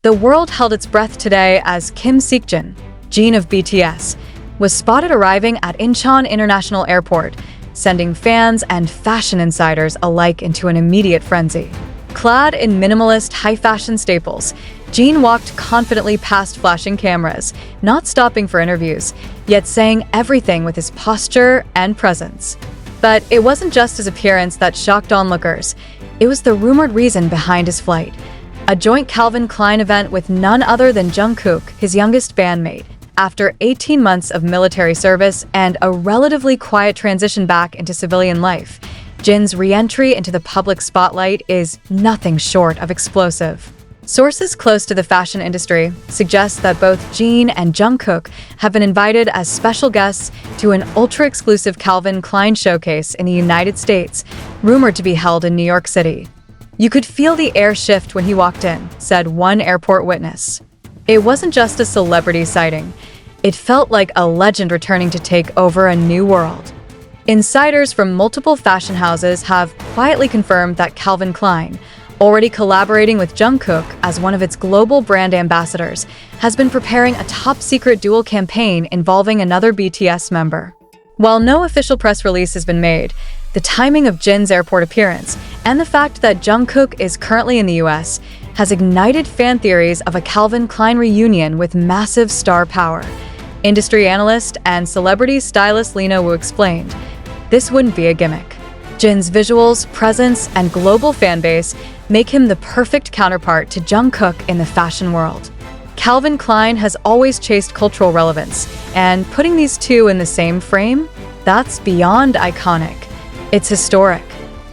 The world held its breath today as Kim Seokjin, Jin of BTS, was spotted arriving at Incheon International Airport, sending fans and fashion insiders alike into an immediate frenzy. Clad in minimalist high-fashion staples, Jin walked confidently past flashing cameras, not stopping for interviews, yet saying everything with his posture and presence. But it wasn't just his appearance that shocked onlookers. It was the rumored reason behind his flight: a joint Calvin Klein event with none other than Jungkook, his youngest bandmate. After 18 months of military service and a relatively quiet transition back into civilian life, Jin's re-entry into the public spotlight is nothing short of explosive. Sources close to the fashion industry suggest that both Jin and Jungkook have been invited as special guests to an ultra-exclusive Calvin Klein showcase in the United States, rumored to be held in New York City. "You could feel the air shift when he walked in," said one airport witness. It wasn't just a celebrity sighting. It felt like a legend returning to take over a new world. Insiders from multiple fashion houses have quietly confirmed that Calvin Klein, already collaborating with Jungkook as one of its global brand ambassadors, has been preparing a top-secret dual campaign involving another BTS member. While no official press release has been made, the timing of Jin's airport appearance and the fact that Jungkook is currently in the US has ignited fan theories of a Calvin Klein reunion with massive star power. Industry analyst and celebrity stylist Lena Wu explained, "This wouldn't be a gimmick. Jin's visuals, presence, and global fanbase make him the perfect counterpart to Jungkook in the fashion world." Calvin Klein has always chased cultural relevance, and putting these two in the same frame, that's beyond iconic. It's historic.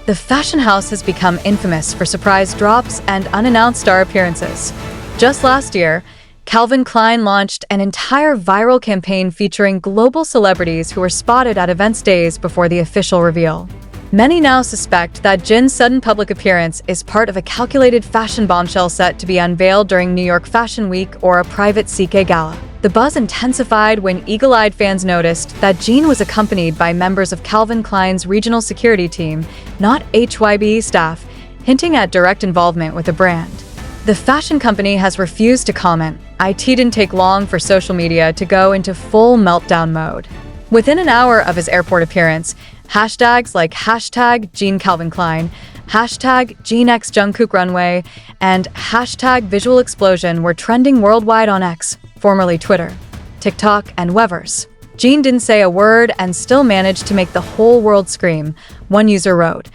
The fashion house has become infamous for surprise drops and unannounced star appearances. Just last year, Calvin Klein launched an entire viral campaign featuring global celebrities who were spotted at events days before the official reveal. Many now suspect that Jin's sudden public appearance is part of a calculated fashion bombshell set to be unveiled during New York Fashion Week or a private CK gala. The buzz intensified when eagle-eyed fans noticed that Jin was accompanied by members of Calvin Klein's regional security team, not HYBE staff, hinting at direct involvement with the brand. The fashion company has refused to comment. It didn't take long for social media to go into full meltdown mode. Within an hour of his airport appearance, hashtags like #JinCalvinKlein, #JinXJungkookRunway, and #VisualExplosion were trending worldwide on X, formerly Twitter, TikTok, and Weverse. Jin didn't say a word and still managed to make the whole world scream, one user wrote.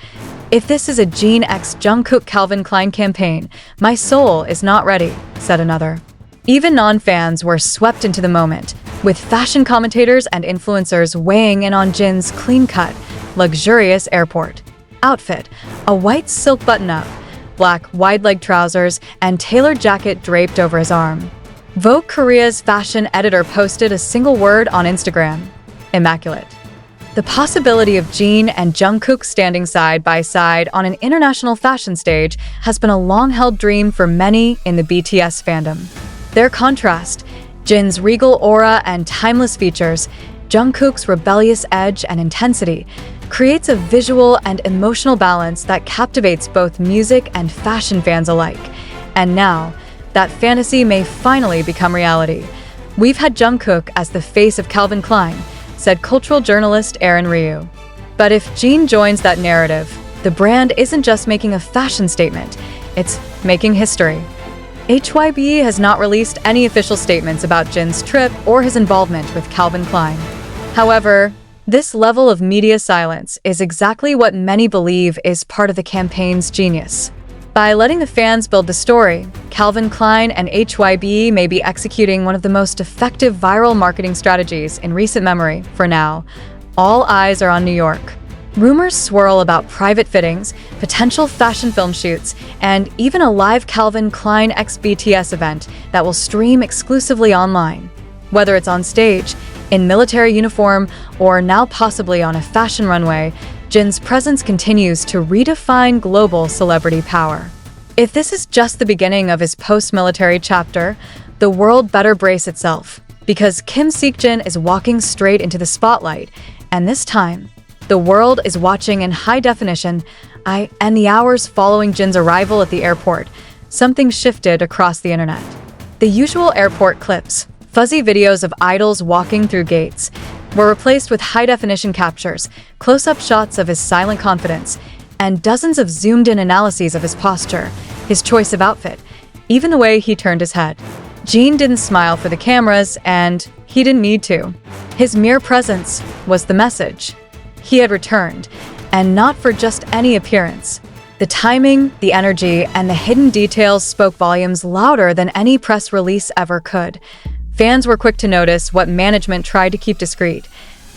"If this is a Jin x Jungkook Calvin Klein campaign, my soul is not ready," said another. Even non-fans were swept into the moment, with fashion commentators and influencers weighing in on Jin's clean-cut, luxurious airport outfit: a white silk button-up, black wide-leg trousers, and tailored jacket draped over his arm. Vogue Korea's fashion editor posted a single word on Instagram: immaculate. The possibility of Jin and Jungkook standing side by side on an international fashion stage has been a long-held dream for many in the BTS fandom. Their contrast, Jin's regal aura and timeless features, Jungkook's rebellious edge and intensity, creates a visual and emotional balance that captivates both music and fashion fans alike. And now, that fantasy may finally become reality. "We've had Jungkook as the face of Calvin Klein," said cultural journalist Aaron Ryu. But if Jin joins that narrative, the brand isn't just making a fashion statement, it's making history. HYBE has not released any official statements about Jin's trip or his involvement with Calvin Klein. However, this level of media silence is exactly what many believe is part of the campaign's genius. By letting the fans build the story, Calvin Klein and HYBE may be executing one of the most effective viral marketing strategies in recent memory. For now, all eyes are on New York. Rumors swirl about private fittings, potential fashion film shoots, and even a live Calvin Klein x BTS event that will stream exclusively online. Whether it's on stage, in military uniform, or now possibly on a fashion runway, Jin's presence continues to redefine global celebrity power. If this is just the beginning of his post-military chapter, the world better brace itself, because Kim Seokjin is walking straight into the spotlight, and this time, the world is watching in high definition, and the hours following Jin's arrival at the airport, something shifted across the internet. The usual airport clips, fuzzy videos of idols walking through gates, were replaced with high-definition captures, close-up shots of his silent confidence, and dozens of zoomed-in analyses of his posture, his choice of outfit, even the way he turned his head. Jin didn't smile for the cameras, and he didn't need to. His mere presence was the message. He had returned, and not for just any appearance. The timing, the energy, and the hidden details spoke volumes louder than any press release ever could. Fans were quick to notice what management tried to keep discreet.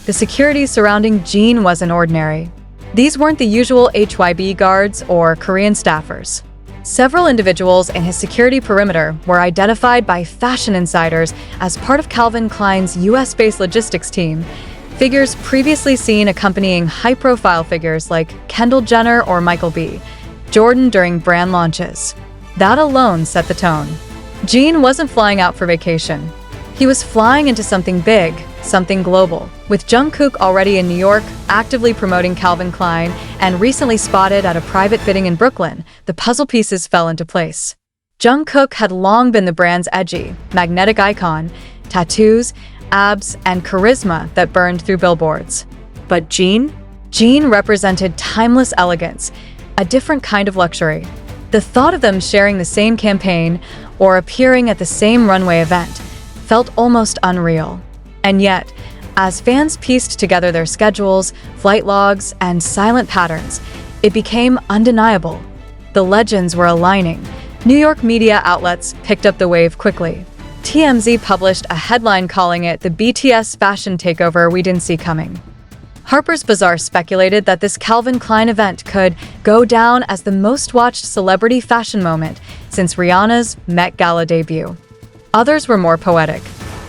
The security surrounding Jin wasn't ordinary. These weren't the usual HYB guards or Korean staffers. Several individuals in his security perimeter were identified by fashion insiders as part of Calvin Klein's US-based logistics team, figures previously seen accompanying high-profile figures like Kendall Jenner or Michael B. Jordan during brand launches. That alone set the tone. Jin wasn't flying out for vacation. He was flying into something big, something global. With Jungkook already in New York, actively promoting Calvin Klein, and recently spotted at a private fitting in Brooklyn, the puzzle pieces fell into place. Jungkook had long been the brand's edgy, magnetic icon, tattoos, abs, and charisma that burned through billboards. But Jin? Jin represented timeless elegance, a different kind of luxury. The thought of them sharing the same campaign or appearing at the same runway event felt almost unreal. And yet, as fans pieced together their schedules, flight logs, and silent patterns, it became undeniable. The legends were aligning. New York media outlets picked up the wave quickly. TMZ published a headline calling it the BTS fashion takeover we didn't see coming. Harper's Bazaar speculated that this Calvin Klein event could go down as the most-watched celebrity fashion moment since Rihanna's Met Gala debut. Others were more poetic.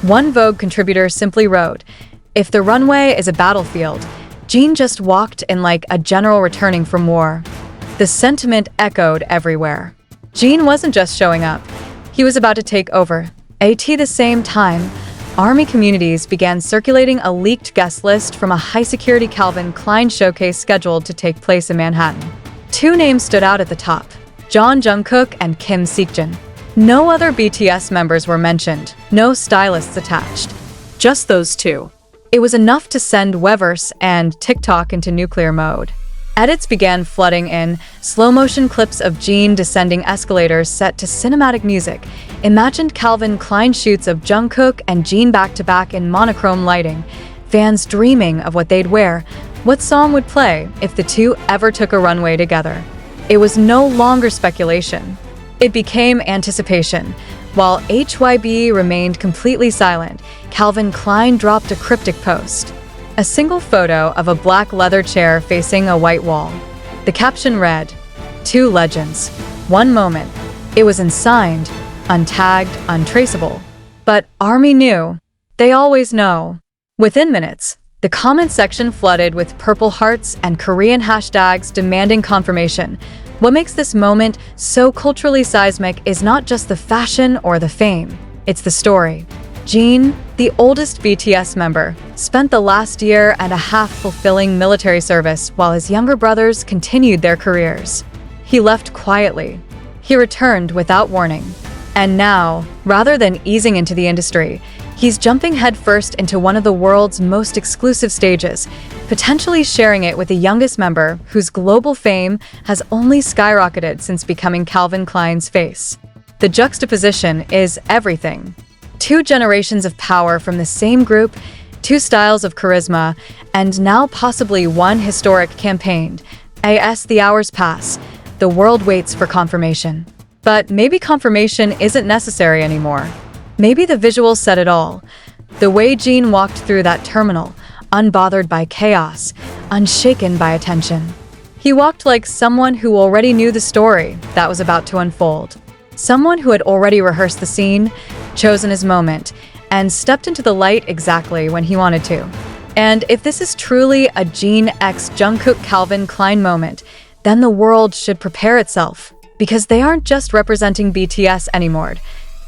One Vogue contributor simply wrote, "If the runway is a battlefield, Jin just walked in like a general returning from war." The sentiment echoed everywhere. Jin wasn't just showing up. He was about to take over. At the same time, Army communities began circulating a leaked guest list from a high-security Calvin Klein showcase scheduled to take place in Manhattan. Two names stood out at the top, Jungkook and Kim Seokjin. No other BTS members were mentioned, no stylists attached. Just those two. It was enough to send Weverse and TikTok into nuclear mode. Edits began flooding in, slow-motion clips of Jin descending escalators set to cinematic music, imagined Calvin Klein shoots of Jungkook and Jin back-to-back in monochrome lighting, fans dreaming of what they'd wear, what song would play if the two ever took a runway together. It was no longer speculation. It became anticipation. While HYB remained completely silent, Calvin Klein dropped a cryptic post. A single photo of a black leather chair facing a white wall. The caption read, "Two legends. One moment." It was unsigned, untagged, untraceable. But Army knew. They always know. Within minutes, the comment section flooded with purple hearts and Korean hashtags demanding confirmation. What makes this moment so culturally seismic is not just the fashion or the fame. It's the story. Jin, the oldest BTS member, spent the last year and a half fulfilling military service while his younger brothers continued their careers. He left quietly. He returned without warning. And now, rather than easing into the industry, he's jumping headfirst into one of the world's most exclusive stages, potentially sharing it with the youngest member whose global fame has only skyrocketed since becoming Calvin Klein's face. The juxtaposition is everything. Two generations of power from the same group, two styles of charisma, and now possibly one historic campaign. As the hours pass, the world waits for confirmation. But maybe confirmation isn't necessary anymore. Maybe the visuals said it all. The way Jin walked through that terminal, unbothered by chaos, unshaken by attention. He walked like someone who already knew the story that was about to unfold. Someone who had already rehearsed the scene, chosen his moment, and stepped into the light exactly when he wanted to. And if this is truly a Jin x Jungkook Calvin Klein moment, then the world should prepare itself. Because they aren't just representing BTS anymore.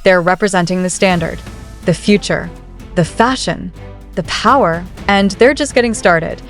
They're representing the standard, the future, the fashion, the power, and they're just getting started.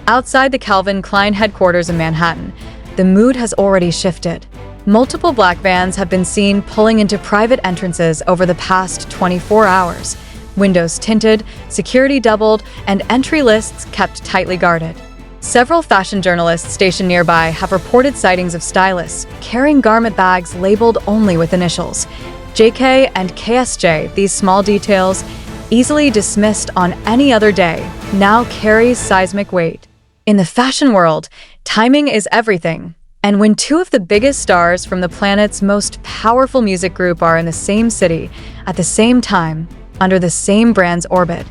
Outside the Calvin Klein headquarters in Manhattan, the mood has already shifted. Multiple black vans have been seen pulling into private entrances over the past 24 hours. Windows tinted, security doubled, and entry lists kept tightly guarded. Several fashion journalists stationed nearby have reported sightings of stylists carrying garment bags labeled only with initials. JK and KSJ, these small details, easily dismissed on any other day, now carries seismic weight. In the fashion world, timing is everything. And when two of the biggest stars from the planet's most powerful music group are in the same city, at the same time, under the same brand's orbit,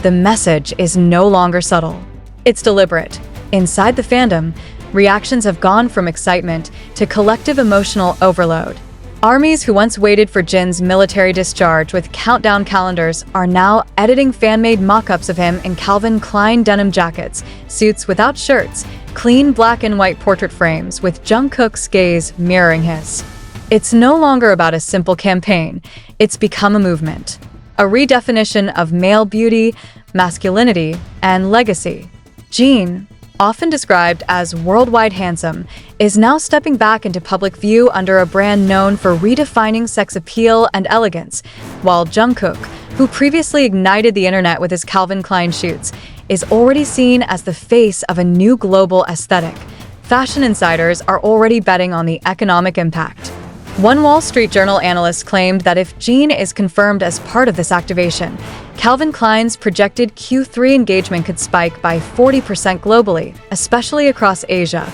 the message is no longer subtle. It's deliberate. Inside the fandom, reactions have gone from excitement to collective emotional overload. Armies who once waited for Jin's military discharge with countdown calendars are now editing fan-made mock-ups of him in Calvin Klein denim jackets, suits without shirts, clean black and white portrait frames with Jungkook's gaze mirroring his. It's no longer about a simple campaign. It's become a movement. A redefinition of male beauty, masculinity, and legacy. Jin, often described as worldwide handsome, is now stepping back into public view under a brand known for redefining sex appeal and elegance, while Jungkook, who previously ignited the internet with his Calvin Klein shoots, is already seen as the face of a new global aesthetic. Fashion insiders are already betting on the economic impact. One Wall Street Journal analyst claimed that if Jin is confirmed as part of this activation, Calvin Klein's projected Q3 engagement could spike by 40% globally, especially across Asia,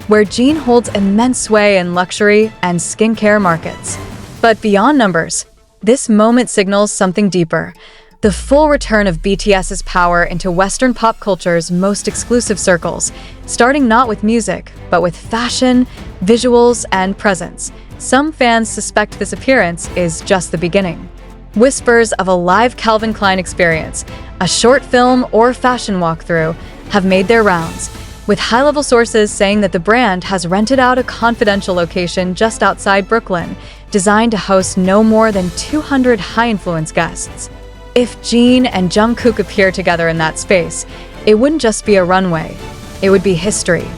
where Jin holds immense sway in luxury and skincare markets. But beyond numbers, this moment signals something deeper: the full return of BTS's power into Western pop culture's most exclusive circles, starting not with music, but with fashion, visuals, and presence. Some fans suspect this appearance is just the beginning. Whispers of a live Calvin Klein experience, a short film or fashion walkthrough, have made their rounds, with high-level sources saying that the brand has rented out a confidential location just outside Brooklyn, designed to host no more than 200 high-influence guests. If Jin and Jungkook appear together in that space, it wouldn't just be a runway, it would be history.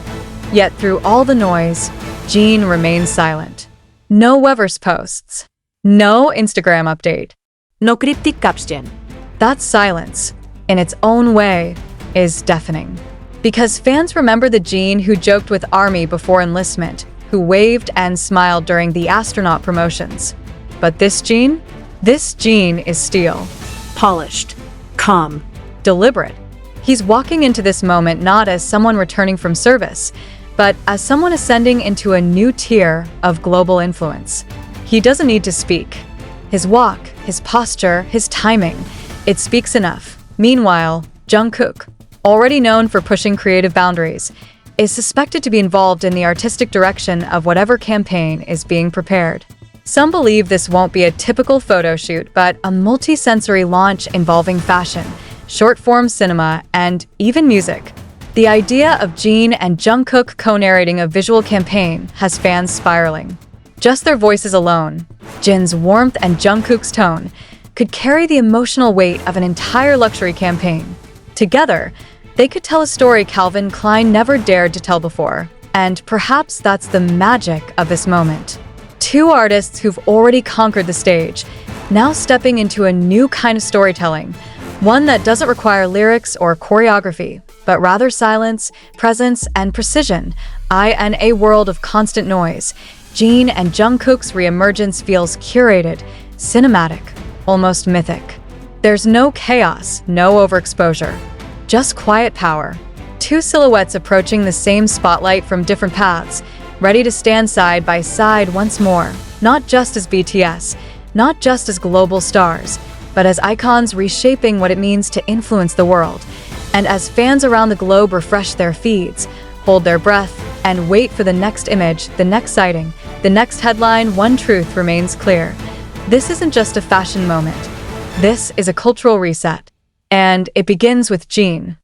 Yet through all the noise, Jin remains silent. No Weverse posts. No Instagram update. No Cryptic caption. That silence, in its own way, is deafening. Because fans remember the Jin who joked with ARMY before enlistment, who waved and smiled during the astronaut promotions. But this Jin is steel. Polished. Calm. Deliberate. He's walking into this moment not as someone returning from service, but as someone ascending into a new tier of global influence. He doesn't need to speak. His walk, his posture, his timing, it speaks enough. Meanwhile, Jungkook, already known for pushing creative boundaries, is suspected to be involved in the artistic direction of whatever campaign is being prepared. Some believe this won't be a typical photo shoot, but a multi-sensory launch involving fashion, short-form cinema, and even music. The idea of Jin and Jungkook co-narrating a visual campaign has fans spiraling. Just their voices alone, Jin's warmth and Jungkook's tone, could carry the emotional weight of an entire luxury campaign. Together, they could tell a story Calvin Klein never dared to tell before, and perhaps that's the magic of this moment. Two artists who've already conquered the stage, now stepping into a new kind of storytelling, one that doesn't require lyrics or choreography, but rather silence, presence, and precision. In a world of constant noise, Jin and Jungkook's reemergence feels curated, cinematic, almost mythic. There's no chaos, no overexposure, just quiet power. Two silhouettes approaching the same spotlight from different paths, ready to stand side by side once more, not just as BTS, not just as global stars, but as icons reshaping what it means to influence the world. And as fans around the globe refresh their feeds, hold their breath, and wait for the next image, the next sighting, the next headline, one truth remains clear. This isn't just a fashion moment. This is a cultural reset. And it begins with Jin.